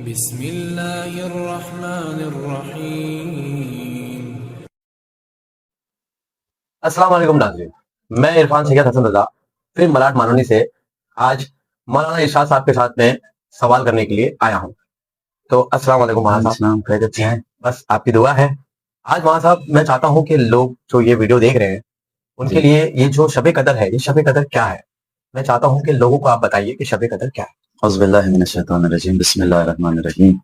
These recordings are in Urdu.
بسم اللہ الرحمن الرحیم۔ السلام علیکم ناظرین، میں عرفان سید حسن رضا پھر ملاٹ مانونی سے آج مولانا ارشاد صاحب کے ساتھ میں سوال کرنے کے لیے آیا ہوں۔ تو السلام علیکم مولانا صاحب، خیریت سے ہیں؟ بس آپ کی دعا ہے۔ آج مولانا صاحب میں چاہتا ہوں کہ لوگ جو یہ ویڈیو دیکھ رہے ہیں ان کے لیے یہ جو شب قدر ہے، یہ شب قدر کیا ہے؟ میں چاہتا ہوں کہ لوگوں کو آپ بتائیے کہ شب قدر کیا ہے۔ اعوذ باللہ من الشیطان الرجیم، بسم اللہ الرحمن الرحیم۔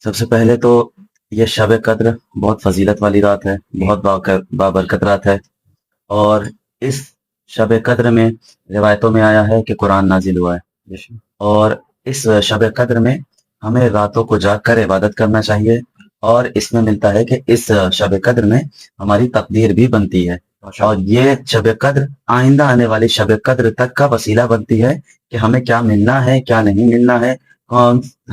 سب سے پہلے تو یہ شب قدر بہت فضیلت والی رات ہے، بہت بابرکت رات ہے، اور اس شب قدر میں روایتوں میں آیا ہے کہ قرآن نازل ہوا ہے، اور اس شب قدر میں ہمیں راتوں کو جاگ کر عبادت کرنا چاہیے، اور اس میں ملتا ہے کہ اس شب قدر میں ہماری تقدیر بھی بنتی ہے، اور یہ شب قدر آئندہ آنے والی شب قدر تک کا وسیلہ بنتی ہے کہ ہمیں کیا ملنا ہے، کیا نہیں ملنا ہے،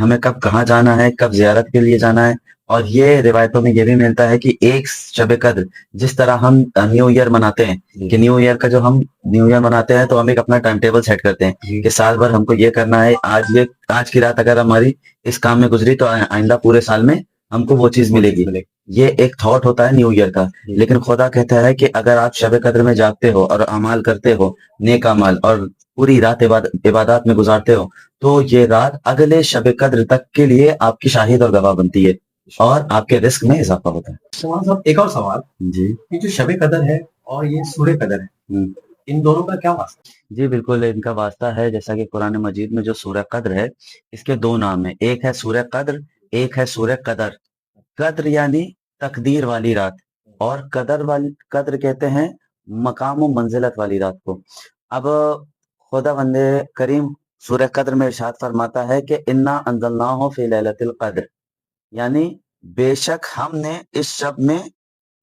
ہمیں کب کہاں جانا ہے، کب زیارت کے لیے جانا ہے۔ اور یہ روایتوں میں یہ بھی ملتا ہے کہ ایک شب قدر جس طرح ہم نیو ایئر مناتے ہیں کہ نیو ایئر کا جو ہم نیو ایئر مناتے ہیں تو ہم ایک اپنا ٹائم ٹیبل سیٹ کرتے ہیں کہ سال بھر ہم کو یہ کرنا ہے، آج کی رات اگر ہماری اس کام میں گزری تو آئندہ پورے سال میں ہم کو وہ چیز ملے گی۔ یہ ایک تھاٹ ہوتا ہے نیو ایئر کا، لیکن خدا کہتا ہے کہ اگر آپ شب قدر میں جاگتے ہو اور اعمال کرتے ہو، نیک اعمال، اور پوری رات عبادات میں گزارتے ہو، تو یہ رات اگلے شب قدر تک کے لیے آپ کی شاہد اور گواہ بنتی ہے، اور آپ کے رزق میں اضافہ ہوتا ہے۔ مولانا صاحب ایک اور سوال، جی یہ جو شب قدر ہے اور یہ سورہ قدر ہے، ان دونوں کا کیا واسطہ؟ جی بالکل، ان کا واسطہ ہے جیسا کہ قرآن مجید میں جو سورہ قدر ہے اس کے دو نام ہیں، ایک ہے سورہ قدر، ایک ہے سورہ قدر۔ قدر یعنی تقدیر والی رات، اور قدر کہتے ہیں مقام و منزلت والی رات کو۔ اب خدا بند کریم سورہ قدر میں ارشاد فرماتا ہے کہ انا انزلناہ فی لیلۃ القدر، یعنی بے شک ہم نے اس شب میں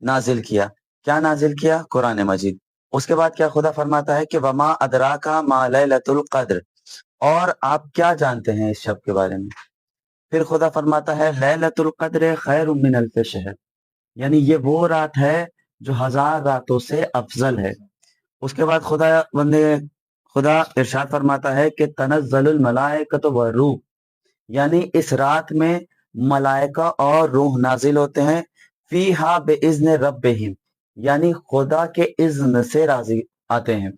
نازل کیا۔ کیا نازل کیا؟ قرآن مجید۔ اس کے بعد کیا خدا فرماتا ہے کہ وما ادراک ما لیلۃ القدر، اور آپ کیا جانتے ہیں اس شب کے بارے میں؟ پھر خدا فرماتا ہے لیلۃ القدر خیر من الف شہر، یعنی یہ وہ رات ہے جو 1000 راتوں سے افضل ہے۔ اس کے بعد خدا ارشاد فرماتا ہے کہ تنزل الملائکۃ والروح، یعنی اس رات میں ملائکہ اور روح نازل ہوتے ہیں، فیہا باذن ربہم، یعنی خدا کے اذن سے آتے ہیں،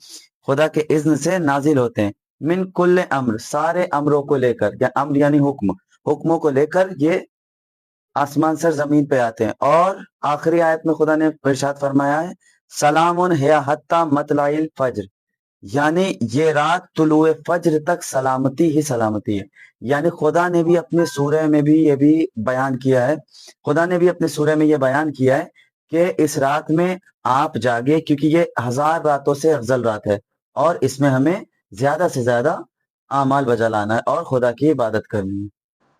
خدا کے اذن سے نازل ہوتے ہیں، من کل امر، سارے امروں کو لے کر، یا امر یعنی حکموں کو لے کر یہ آسمان سے زمین پہ آتے ہیں۔ اور آخری آیت میں خدا نے ارشاد فرمایا ہے سلام ہے حتی مطلع الفجر، یعنی یہ رات طلوع فجر تک سلامتی ہی سلامتی ہے۔ یعنی خدا نے بھی اپنے سورہ میں بھی یہ بھی بیان کیا ہے، خدا نے بھی اپنے سورہ میں یہ بیان کیا ہے کہ اس رات میں آپ جاگے، کیونکہ یہ 1000 راتوں سے افضل رات ہے، اور اس میں ہمیں زیادہ سے زیادہ اعمال بجا لانا ہے اور خدا کی عبادت کرنی ہے۔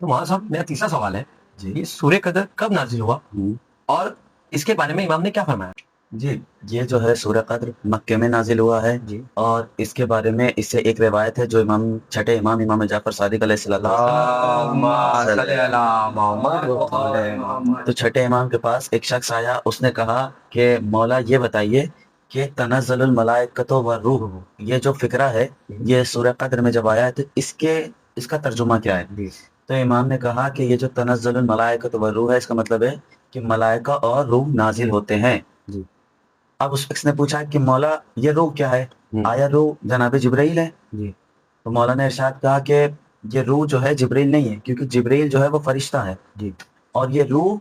تو مولانا صاحب میرا تیسرا سوال ہے، جی یہ سورہ قدر کب نازل ہوا اور اس کے بارے میں امام نے کیا فرمایا؟ جی یہ جو ہے سورہ قدر مکے میں نازل ہوا ہے، جی، اور اس کے بارے میں اس سے ایک روایت ہے جو چھٹے امام جعفر صادق علیہ السلام، تو چھٹے امام کے پاس ایک شخص آیا، اس نے کہا کہ مولا یہ بتائیے کہ تنزل الملائکۃ والروح، یہ جو فقرہ ہے یہ سورہ قدر میں جب آیا ہے تو اس کا ترجمہ کیا ہے؟ تو امام نے کہا کہ یہ جو تنزل الملائکۃ والروح ہے اس کا مطلب ہے کہ ملائکہ اور روح نازل ہوتے ہیں۔ اب اس شخص نے پوچھا کہ مولا یہ روح کیا ہے؟ آیا روح جناب جبرائیل ہے؟ تو مولا نے ارشاد کہا کہ یہ روح جو ہے جبرائیل نہیں ہے، کیونکہ جبرائیل جو ہے وہ فرشتہ ہے، اور یہ روح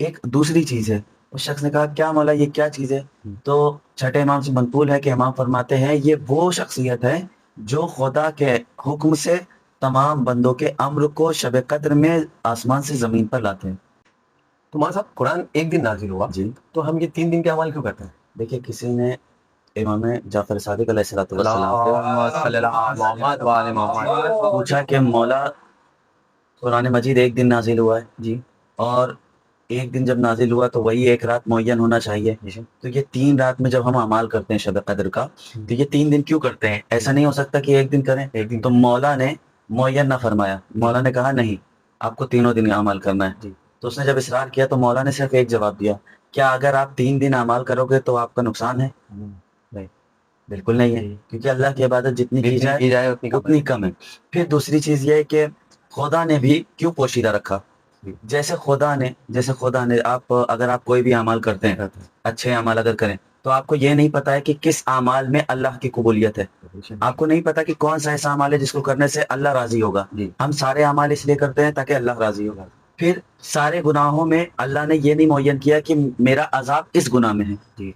ایک دوسری چیز ہے۔ اس شخص نے کہا کیا مولا یہ کیا چیز ہے؟ تو چھٹے امام سے منقول ہے کہ امام فرماتے ہیں یہ وہ شخصیت ہے جو خدا کے حکم سے تمام بندوں کے امر کو شب قدر میں آسمان سے زمین پر لاتے ہیں۔ تو مولانا صاحب قرآن ایک دن نازل ہوا، جی تو ہم یہ 3 دن کے اعمال کیوں کرتے ہیں؟ دیکھیے، کسی نے امام جعفر صادق علیہ السلام پوچھا کہ مولا قرآن مجید ایک دن نازل ہوا ہے، اور ایک دن جب نازل ہوا تو وہی ایک رات معین ہونا چاہیے، تو یہ 3 رات میں جب ہم اعمال کرتے ہیں شب قدر کا تو یہ 3 دن کیوں کرتے ہیں؟ ایسا نہیں ہو سکتا کہ ایک دن کریں۔ تو مولا نے معین نہ فرمایا، مولا نے کہا نہیں آپ کو تینوں دن اعمال کرنا ہے۔ تو اس نے جب اصرار کیا تو مولا نے صرف ایک جواب دیا، کیا اگر آپ 3 دن اعمال کرو گے تو آپ کا نقصان ہے؟ بالکل نہیں ہے، کیونکہ اللہ کی عبادت جتنی کی جائے اتنی کم ہے۔ پھر دوسری چیز یہ ہے کہ خدا نے بھی کیوں پوشیدہ رکھا؟ جیسے خدا نے اگر آپ کوئی بھی اعمال کرتے ہیں، اچھے اعمال اگر کریں تو آپ کو یہ نہیں پتا ہے کہ کس اعمال میں اللہ کی قبولیت ہے. آپ کو نہیں پتا کہ کون سا ایسا اعمال ہے جس کو کرنے سے اللہ راضی ہوگا. ہم سارے اعمال اس لیے کرتے ہیں تاکہ اللہ راضی ہوگا. پھر سارے گناہوں میں اللہ نے یہ نہیں معین کیا کہ میرا عذاب اس گناہ میں ہے.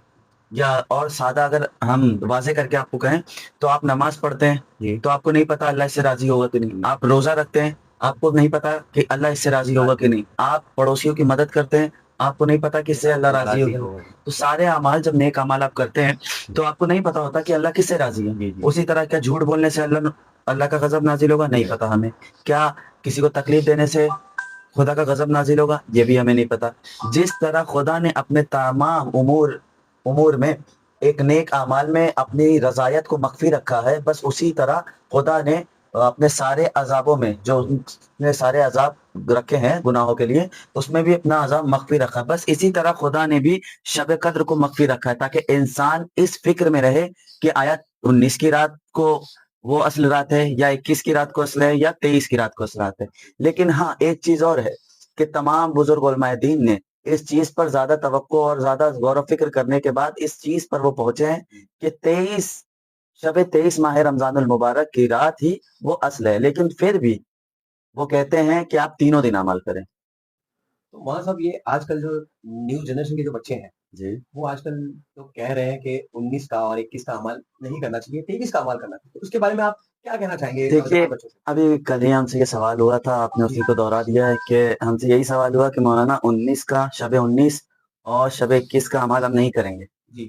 یا اور سادہ اگر ہم واضح کر کے آپ کو کہیں تو آپ نماز پڑھتے ہیں تو آپ کو نہیں پتا اللہ اس سے راضی ہوگا کہ نہیں. آپ روزہ رکھتے ہیں، آپ کو نہیں پتا کہ اللہ اس سے راضی ہوگا کہ نہیں. آپ پڑوسیوں کی مدد کرتے ہیں، آپ کو نہیں پتا کہ اس سے اللہ راضی ہوگا. تو سارے اعمال، جب نیک اعمال آپ کرتے ہیں تو آپ کو نہیں پتا ہوتا کہ اللہ کس سے راضی ہے. اسی طرح کیا جھوٹ بولنے سے اللہ کا غضب نازل ہوگا؟ نہیں پتا ہمیں. کیا کسی کو تکلیف دینے سے خدا کا غضب نازل ہوگا؟ یہ بھی ہمیں نہیں پتا. جس طرح خدا نے اپنے تمام امور میں ایک نیک اعمال میں اپنی رضایت کو مخفی رکھا ہے، بس اسی طرح خدا نے اپنے سارے عذابوں میں، جو نے سارے عذاب رکھے ہیں گناہوں کے لیے، اس میں بھی اپنا عذاب مخفی رکھا. بس اسی طرح خدا نے بھی شب قدر کو مخفی رکھا ہے تاکہ انسان اس فکر میں رہے کہ آیا 19 کی رات کو وہ اصل رات ہے، یا 21 کی رات کو اصل ہے، یا 23 کی رات کو اصل رات ہے. لیکن ہاں ایک چیز اور ہے کہ تمام بزرگ علماء دین نے اس چیز پر زیادہ توقع اور زیادہ غور و فکر کرنے کے بعد اس چیز پر وہ پہنچے ہیں کہ 23 ماہ رمضان المبارک کی رات ہی وہ اصل ہے. لیکن پھر بھی وہ کہتے ہیں کہ آپ تینوں دن عمل کریں. تو مولانا صاحب، یہ آج کل جو نیو جنریشن کے جو بچے ہیں وہ آج کل تو کہہ رہے ہیں کہ 19 کا اور 21 کا عمل نہیں کرنا چاہیے، 23 کا عمل کرنا چاہیے. اس کے بارے میں آپ کیا کہنا چاہیں گے؟ دیکھیے، ابھی کل ہی ہم سے یہ سوال ہوا تھا، آپ نے اسی کو دوہرا دیا ہے کہ ہم سے یہی سوال ہوا کہ مولانا 19 کا شب 19 اور شب 21 کا عمل ہم نہیں کریں گے.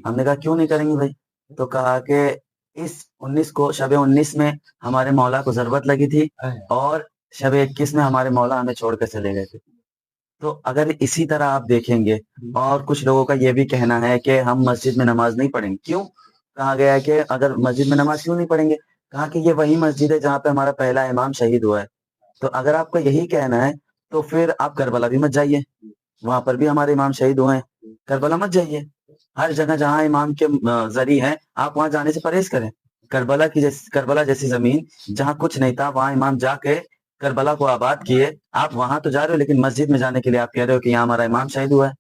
ہم نے کہا کیوں نہیں کریں گے بھائی؟ تو کہا کہ اس 19 کو، شب 19 میں ہمارے مولا کو ضرورت لگی تھی اور شب 21 میں ہمارے مولا ہمیں چھوڑ کر چلے گئے تھے. تو اگر اسی طرح آپ دیکھیں گے، اور کچھ لوگوں کا یہ بھی کہنا ہے کہ ہم مسجد میں نماز نہیں پڑھیں گے. کیوں کہا گیا ہے کہ اگر مسجد میں نماز کیوں نہیں پڑھیں گے؟ کہا کہ یہ وہی مسجد ہے جہاں پہ ہمارا پہلا امام شہید ہوا ہے. تو اگر آپ کا یہی کہنا ہے تو پھر آپ کربلا بھی مت جائیے، وہاں پر بھی ہمارے امام شہید ہوئے ہیں. کربلا مت جائیے. ہر جگہ جہاں امام کے ذریعے ہیں آپ وہاں جانے سے پرہیز کریں. کربلا جیسی زمین جہاں کچھ نہیں تھا، وہاں امام جا کے کربلا کو آباد کیے. آپ وہاں تو جا رہے ہو، لیکن مسجد میں جانے کے لیے آپ کہہ رہے ہو کہ یہاں ہمارا امام شہید ہوا ہے.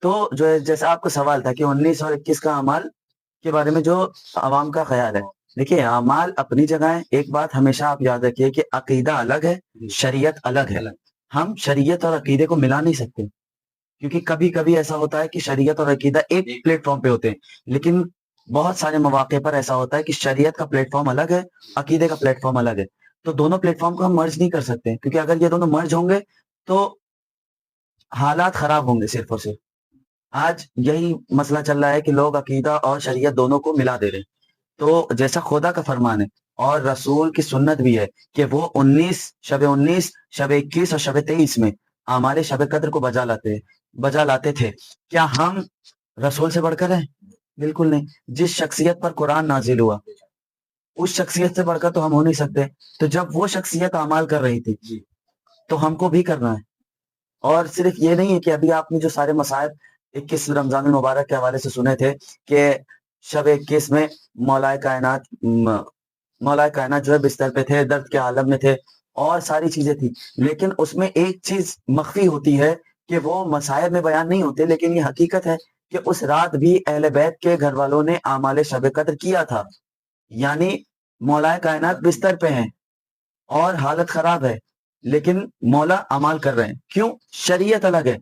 تو جو ہے، جیسا آپ کو سوال تھا کہ 19 اور 21 کا اعمال کے بارے میں جو عوام کا خیال ہے، دیکھیے اعمال اپنی جگہ ہے. ایک بات ہمیشہ آپ یاد رکھیے کہ عقیدہ الگ ہے، شریعت الگ ہے. ہم شریعت اور عقیدے کو ملا نہیں سکتے، کیونکہ کبھی کبھی ایسا ہوتا ہے کہ شریعت اور عقیدہ ایک پلیٹ فارم پہ ہوتے ہیں، لیکن بہت سارے مواقع پر ایسا ہوتا ہے کہ شریعت کا پلیٹ فارم الگ ہے، عقیدے کا پلیٹ فارم الگ ہے. تو دونوں پلیٹ فارم کو ہم مرج نہیں کر سکتے، کیونکہ اگر یہ دونوں مرج ہوں گے تو حالات خراب ہوں گے صرف اور صرف. آج یہی مسئلہ چل رہا ہے کہ لوگ عقیدہ اور شریعت دونوں کو ملا دے رہے ہیں. تو جیسا خدا کا فرمان ہے اور رسول کی سنت بھی ہے کہ وہ 19، شب 19، شب 21 اور شب 23 میں ہمارے شب قدر کو بجا لاتے تھے. کیا ہم رسول سے بڑھ کر ہیں؟ بالکل نہیں. جس شخصیت پر قرآن نازل ہوا اس شخصیت سے بڑھ کر تو ہم ہو نہیں سکتے. تو جب وہ شخصیت اعمال کر رہی تھی تو ہم کو بھی کرنا ہے. اور صرف یہ نہیں ہے کہ ابھی آپ نے جو سارے مصائب 21 رمضان المبارک کے حوالے سے سنے تھے کہ شب 21 میں مولا کائنات جو ہے بستر پہ تھے، درد کے عالم میں تھے، اور ساری چیزیں تھی. لیکن اس میں ایک چیز مخفی ہوتی ہے کہ وہ مصائب میں بیان نہیں ہوتے، لیکن یہ حقیقت ہے کہ اس رات بھی اہل بیت کے گھر والوں نے اعمال شب قدر کیا تھا. یعنی مولا کائنات بستر پہ ہیں اور حالت خراب ہے، لیکن مولا اعمال کر رہے ہیں. کیوں؟ شریعت الگ ہے.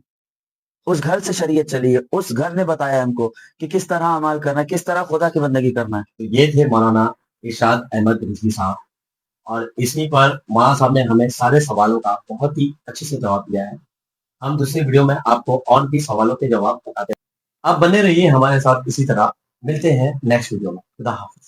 اس گھر سے شریعت چلی ہے، اس گھر نے بتایا ہم کو کہ کس طرح اعمال کرنا ہے، کس طرح خدا کی بندگی کرنا ہے. تو یہ تھے مولانا ارشاد احمد رضوی صاحب، اور اسی پر مولانا صاحب نے ہمیں سارے سوالوں کا بہت ہی اچھے سے جواب دیا ہے. ہم دوسری ویڈیو میں آپ کو اور بھی سوالوں کے جواب بتاتے ہیں. آپ بنے رہیے ہمارے ساتھ اسی طرح. ملتے ہیں نیکسٹ ویڈیو میں. خدا حافظ.